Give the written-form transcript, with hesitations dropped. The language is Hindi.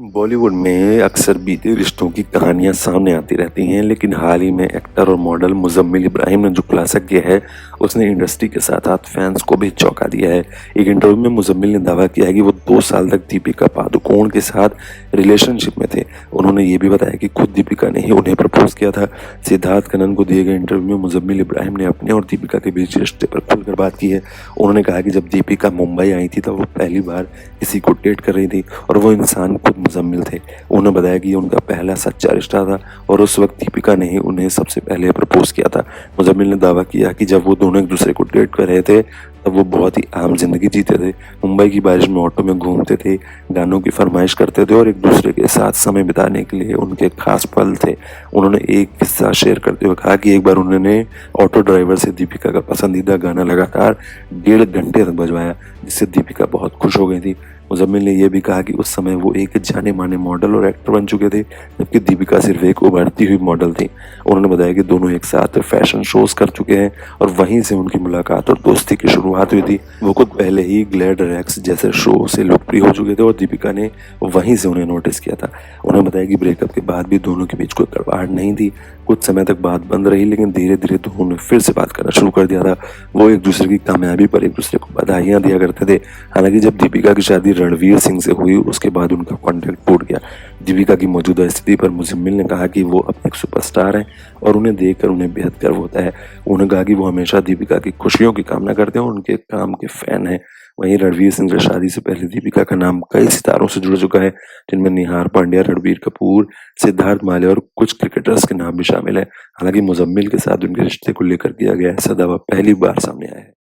बॉलीवुड में अक्सर बीते रिश्तों की कहानियां सामने आती रहती हैं, लेकिन हाल ही में एक्टर और मॉडल मुज़म्मिल इब्राहिम ने जो खुलासा किया है, उसने इंडस्ट्री के साथ-साथ फैंस को भी चौंका दिया है। एक इंटरव्यू में मुज़म्मिल ने दावा किया है कि वो 2 साल तक दीपिका पादुकोण के साथ रिलेशनशिप में थे। उन्होंने ये भी बताया कि खुद दीपिका ने ही उन्हें प्रपोज़ किया था। सिद्धार्थ कनन को दिए गए इंटरव्यू में मुज़म्मिल इब्राहिम ने अपने और दीपिका के बीच रिश्ते पर खुलकर बात की है। उन्होंने कहा कि जब दीपिका मुंबई आई थी, तब वो पहली बार किसी को डेट कर रही थी और वो इंसान खुद मुज़म्मिल थे। उन्होंने बताया कि ये उनका पहला सच्चा रिश्ता था और उस वक़्त दीपिका ने ही उन्हें सबसे पहले प्रपोज़ किया था। मुज़म्मिल ने दावा किया कि जब वो दोनों एक-दूसरे को डेट कर रहे थे, तब वो बहुत ही आम ज़िंदगी जीते थे। मुंबई की बारिश में ऑटो में घूमते थे, गानों की फ़रमाइश करते थे और एक-दूसरे के साथ समय बिताने के लिए उनके ख़ास पल थे। उन्होंने एक किस्सा शेयर करते हुए कहा कि एक बार उन्होंने ऑटो ड्राइवर से दीपिका का पसंदीदा गाना लगातार 1.5 घंटे तक बजवाया, जिससे दीपिका बहुत खुश हो गई थी। मुज़म्मिल ने ये भी कहा कि उस समय वो एक जाने-माने मॉडल और एक्टर बन चुके थे, जबकि दीपिका सिर्फ़ एक उभरती हुई मॉडल थी। उन्होंने बताया कि दोनों एक साथ फ़ैशन शोज़ कर चुके हैं और वहीं से उनकी मुलाकात और दोस्ती की शुरुआत हुई थी। वो खुद पहले ही ग्लैड रैक्स जैसे शो से लोकप्रिय हो चुके थे और दीपिका ने वहीं से उन्हें नोटिस किया था। उन्होंने बताया कि ब्रेकअप के बाद भी दोनों के बीच कोई कड़वाहट नहीं थी। कुछ समय तक बात बंद रही, लेकिन धीरे-धीरे दोनों ने फिर से बात करना शुरू कर दिया था। वो एक-दूसरे की कामयाबी पर एक-दूसरे को बधाइयाँ दिया करते थे। हालाँकि जब दीपिका की शादी रणवीर सिंह से हुई, उसके बाद उनका कॉन्टैक्ट टूट गया। दीपिका की मौजूदा स्थिति पर मुज़म्मिल ने कहा कि वो अब एक सुपरस्टार हैं और उन्हें देखकर उन्हें बेहद गर्व होता है। उन्होंने कहा कि वो हमेशा दीपिका की खुशियों की कामना करते हैं और उनके काम के फैन हैं। वहीं रणवीर सिंह से शादी से पहले दीपिका का नाम कई सितारों से जुड़ चुका है, जिनमें निहार पांड्या, रणबीर कपूर, सिद्धार्थ माल्या और कुछ क्रिकेटर्स के नाम भी शामिल हैं। हालाँकि मुज़म्मिल के साथ उनके रिश्ते को लेकर किया गया ऐसा दावा पहली बार सामने आया है।